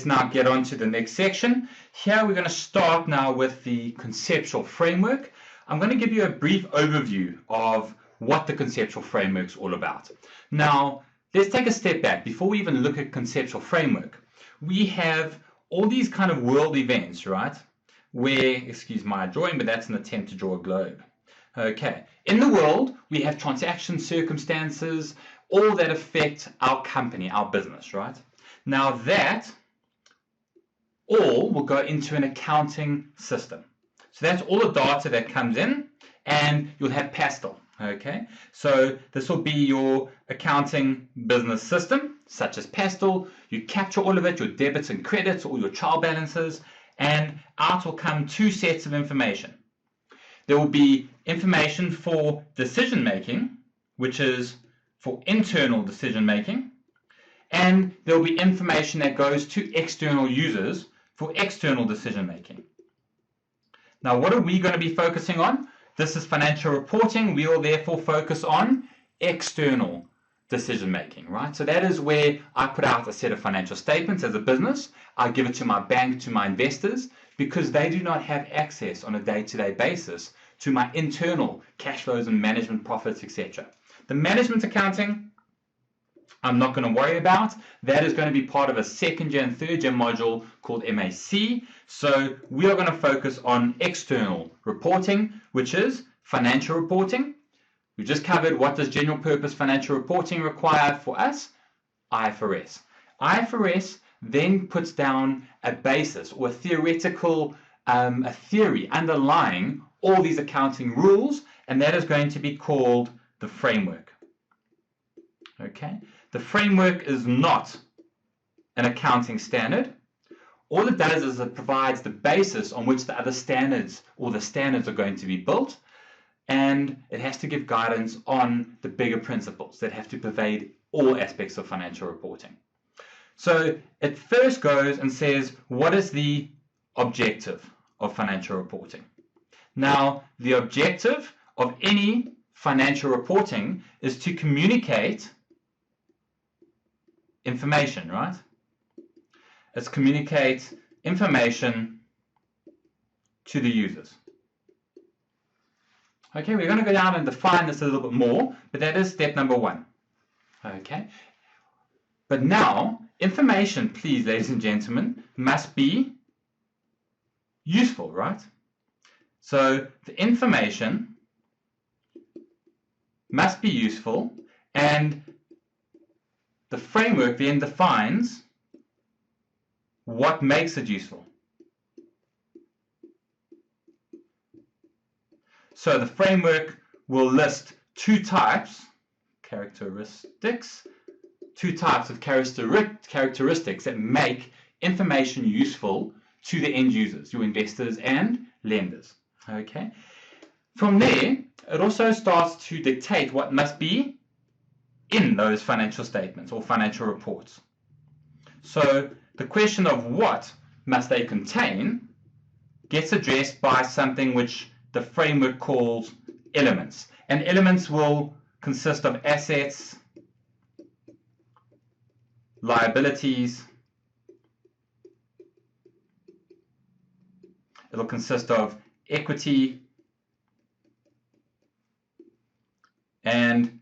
let's now get on to the next section. Here we're going to start now with the conceptual framework. I'm going to give you a brief overview of what the conceptual framework is all about. Now, let's take a step back. Before we even look at conceptual framework, we have all these kind of world events, right? Where, excuse my drawing, but that's an attempt to draw a globe. Okay, in the world, we have transactions, circumstances, all that affect our company, our business, right? Now that all will go into an accounting system. So that's all the data that comes in, and you'll have pastel, okay? So this will be your accounting business system, such as pastel. You capture all of it, your debits and credits, all your trial balances, and out will come two sets of information. There will be information for decision making, which is for internal decision making, and there will be information that goes to external users for external decision making. Now, what are we going to be focusing on? This is financial reporting. We will therefore focus on external decision making, right? So that is where I put out a set of financial statements as a business. I give it to my bank, to my investors, because they do not have access on a day-to-day basis to my internal cash flows and management profits, etc. The management accounting, I'm not going to worry about. That is going to be part of a second year and third year module called MAC. So we are going to focus on external reporting, which is financial reporting. We just covered what does general purpose financial reporting require for us? IFRS. IFRS then puts down a basis or a theoretical, a theory underlying all these accounting rules, and that is going to be called the framework. Okay? The framework is not an accounting standard. All it does is it provides the basis on which the other standards or the standards are going to be built, and it has to give guidance on the bigger principles that have to pervade all aspects of financial reporting. So it first goes and says, what is the objective of financial reporting? Now, the objective of any financial reporting is to communicate information, right? It's communicate information to the users. Okay, we're going to go down and define this a little bit more, but that is step number one. Okay, but now information, please, ladies and gentlemen, must be useful, right? So the information must be useful, and the framework then defines what makes it useful. So the framework will list two types of characteristics that make information useful to the end users, your investors and lenders. Okay. From there, it also starts to dictate what must be in those financial statements or financial reports. So the question of what must they contain gets addressed by something which the framework calls elements. And elements will consist of assets, liabilities, it'll consist of equity and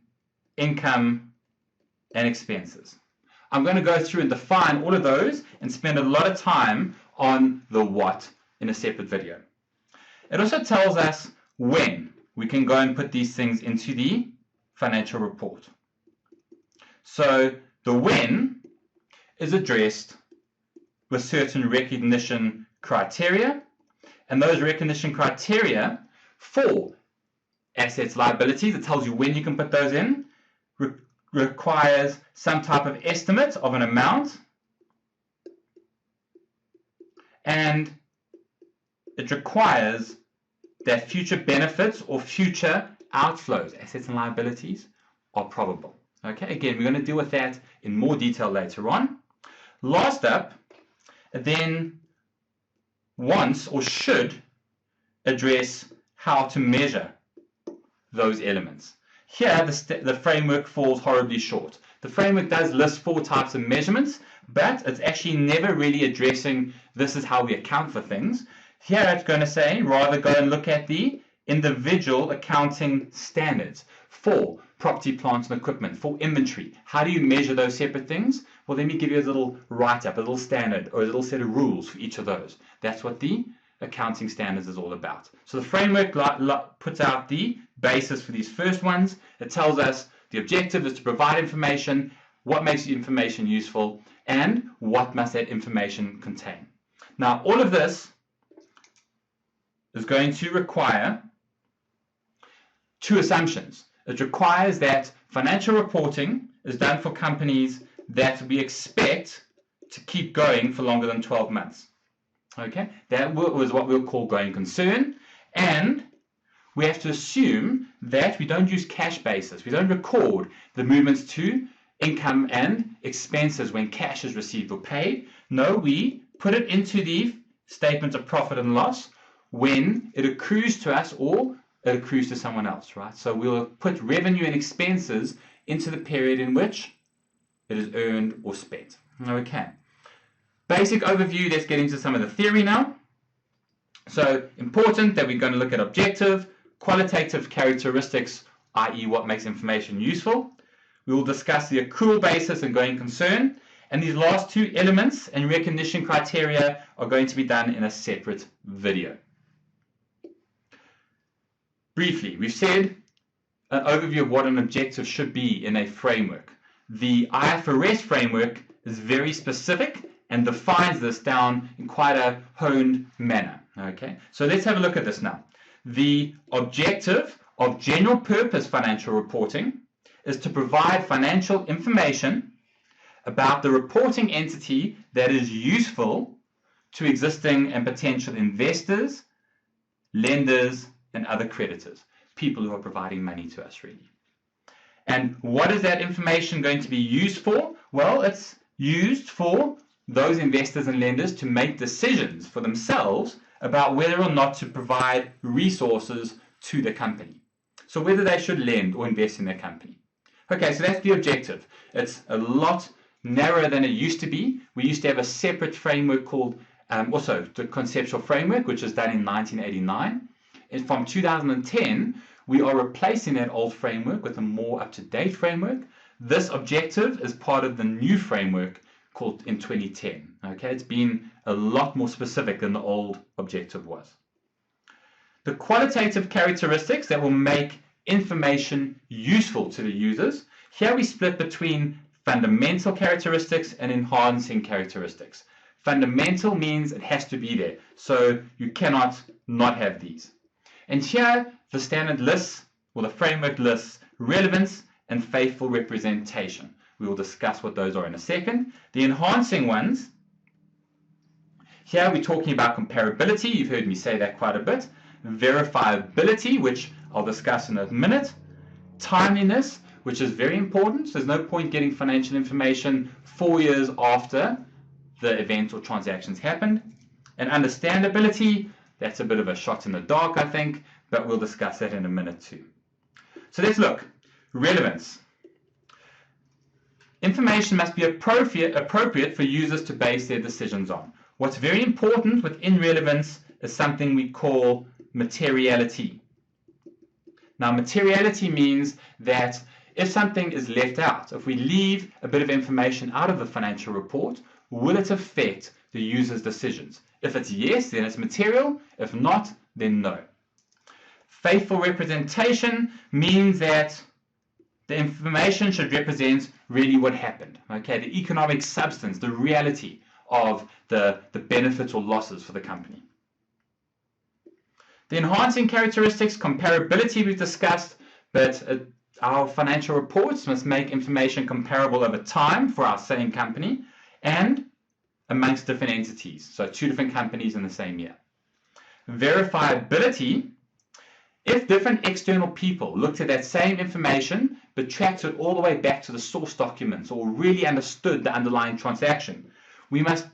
income and expenses. I'm going to go through and define all of those and spend a lot of time on the what in a separate video. It also tells us when we can go and put these things into the financial report. So the when is addressed with certain recognition criteria, and those recognition criteria for assets, liabilities, it tells you when you can put those in, requires some type of estimate of an amount, and it requires that future benefits or future outflows, assets and liabilities, are probable. Okay, again, we're going to deal with that in more detail later on. Last up, then wants or should address how to measure those elements. Here, the framework falls horribly short. The framework does list 4 types of measurements, but it's actually never really addressing this is how we account for things. Here it's going to say rather go and look at the individual accounting standards for property, plant and equipment, for inventory. How do you measure those separate things? Well, let me give you a little write-up, a little standard or a little set of rules for each of those. That's what the accounting standards is all about. So the framework puts out the basis for these first ones. It tells us the objective is to provide information, what makes the information useful, and what must that information contain. Now, all of this is going to require two assumptions. It requires that financial reporting is done for companies that we expect to keep going for longer than 12 months. Okay, that was what we'll call going concern, and we have to assume that we don't use cash basis. We don't record the movements to income and expenses when cash is received or paid. No, we put it into the statement of profit and loss when it accrues to us or it accrues to someone else, right? So we'll put revenue and expenses into the period in which it is earned or spent. Okay. Basic overview, let's get into some of the theory now. So important that we're going to look at objective, qualitative characteristics, i.e. what makes information useful. We will discuss the accrual basis and going concern. And these last two elements and recognition criteria are going to be done in a separate video. Briefly, we've said an overview of what an objective should be in a framework. The IFRS framework is very specific and defines this down in quite a honed manner. Okay, so let's have a look at this now. The objective of general purpose financial reporting is to provide financial information about the reporting entity that is useful to existing and potential investors, lenders, and other creditors, people who are providing money to us, really. And what is that information going to be used for? Well, it's used for those investors and lenders to make decisions for themselves about whether or not to provide resources to the company. So whether they should lend or invest in their company. Okay, so that's the objective. It's a lot narrower than it used to be. We used to have a separate framework called also the Conceptual framework, which was done in 1989. And from 2010, we are replacing that old framework with a more up-to-date framework. This objective is part of the new framework called in 2010. Okay, it's been a lot more specific than the old objective was. The qualitative characteristics that will make information useful to the users. Here we split between fundamental characteristics and enhancing characteristics. Fundamental means it has to be there, so you cannot not have these. And here the standard lists, or the framework lists, relevance and faithful representation. We will discuss what those are in a second. The enhancing ones, here we're talking about comparability. You've heard me say that quite a bit. Verifiability, which I'll discuss in a minute. Timeliness, which is very important. So there's no point getting financial information 4 years after the event or transactions happened. And understandability, that's a bit of a shot in the dark, I think, but we'll discuss that in a minute too. So let's look. Relevance. Information must be appropriate for users to base their decisions on. What's very important within relevance is something we call materiality. Now, materiality means that if something is left out, if we leave a bit of information out of the financial report, will it affect the user's decisions? If it's yes, then it's material. If not, then no. Faithful representation means that the information should represent really what happened. Okay, the economic substance, the reality of the benefits or losses for the company. The enhancing characteristics, comparability we've discussed, but our financial reports must make information comparable over time for our same company and amongst different entities, so 2 different companies in the same year. Verifiability, if different external people looked at that same information but tracked it all the way back to the source documents or really understood the underlying transaction, we must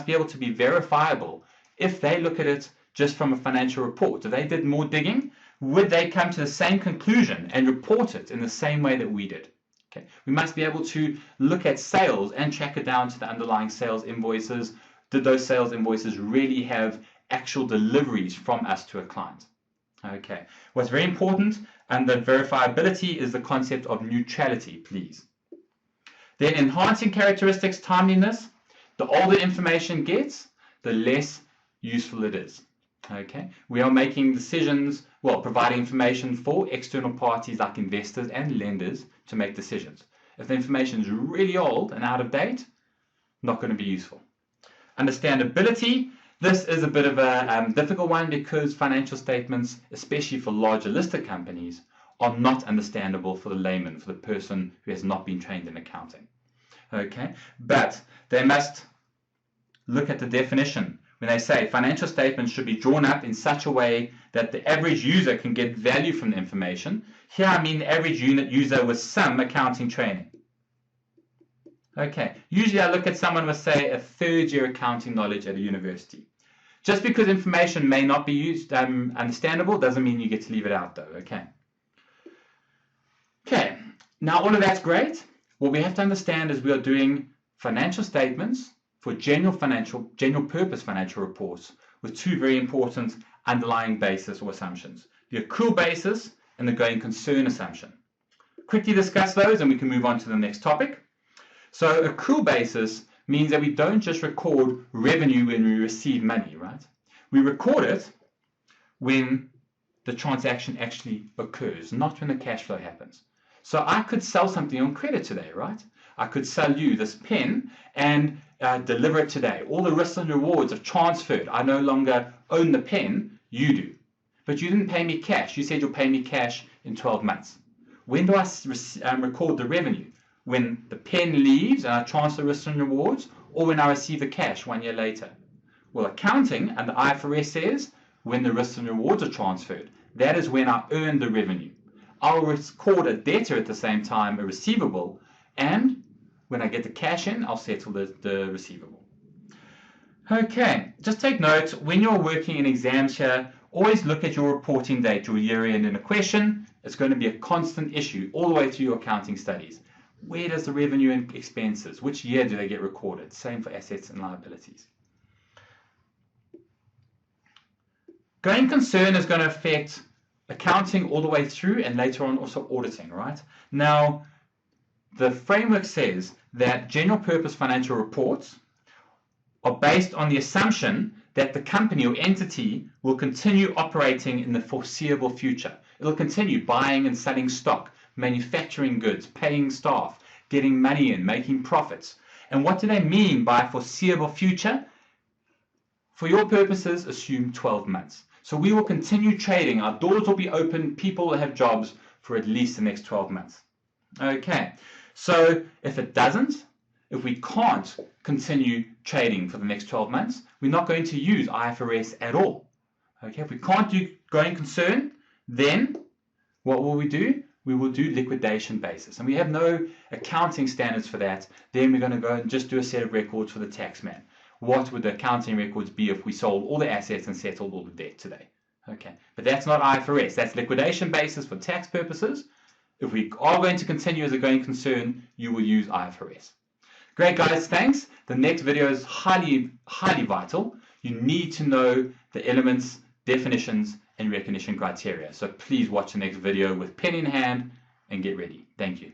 be able to be verifiable. If they look at it just from a financial report, if they did more digging, would they come to the same conclusion and report it in the same way that we did? Okay, we must be able to look at sales and track it down to the underlying sales invoices. Did those sales invoices really have actual deliveries from us to a client? Okay, what's very important under verifiability is the concept of neutrality, please. Then enhancing characteristics, timeliness. The older information gets, the less useful it is. Okay, we are making decisions, well, providing information for external parties like investors and lenders to make decisions. If the information is really old and out of date, not going to be useful. Understandability. This is a bit of a difficult one because financial statements, especially for larger listed companies, are not understandable for the layman, for the person who has not been trained in accounting. Okay, but they must look at the definition. When they say financial statements should be drawn up in such a way that the average user can get value from the information. Here I mean the average user with some accounting training. Okay, usually I look at someone with, say, a third-year accounting knowledge at a university. Just because information may not be used understandable doesn't mean you get to leave it out, though. Okay, now all of that's great. What we have to understand is we are doing financial statements for general purpose financial reports with two very important underlying basis or assumptions: the accrual basis and the going concern assumption. Quickly discuss those and we can move on to the next topic. So accrual basis means that we don't just record revenue when we receive money, right? We record it when the transaction actually occurs, not when the cash flow happens. So I could sell something on credit today, right? I could sell you this pen and deliver it today. All the risks and rewards are transferred. I no longer own the pen, you do. But you didn't pay me cash. You said you'll pay me cash in 12 months. When do I record the revenue? When the pen leaves and I transfer risks and rewards, or when I receive the cash 1 year later? Well, accounting and the IFRS says when the risks and rewards are transferred. That is when I earn the revenue. I'll record a debtor at the same time, a receivable, and when I get the cash in, I'll settle the receivable. Okay, just take note, when you're working in exams here, always look at your reporting date, your year end in a question. It's going to be a constant issue all the way through your accounting studies. Where does the revenue and expenses, which year do they get recorded? Same for assets and liabilities. Going concern is going to affect accounting all the way through and later on also auditing, right? Now, the framework says that general purpose financial reports are based on the assumption that the company or entity will continue operating in the foreseeable future. It'll continue buying and selling stock, manufacturing goods, paying staff, getting money in, making profits. And what do they mean by foreseeable future? For your purposes, assume 12 months. So we will continue trading. Our doors will be open. People will have jobs for at least the next 12 months. Okay, so if it doesn't, if we can't continue trading for the next 12 months, we're not going to use IFRS at all. Okay, if we can't do going concern, then what will we do? We will do liquidation basis. And we have no accounting standards for that. Then we're going to go and just do a set of records for the tax man. What would the accounting records be if we sold all the assets and settled all the debt today? Okay, but that's not IFRS. That's liquidation basis for tax purposes. If we are going to continue as a going concern, you will use IFRS. Great, guys, thanks. The next video is highly vital. You need to know the elements, definitions, and recognition criteria. So please watch the next video with pen in hand and get ready. Thank you.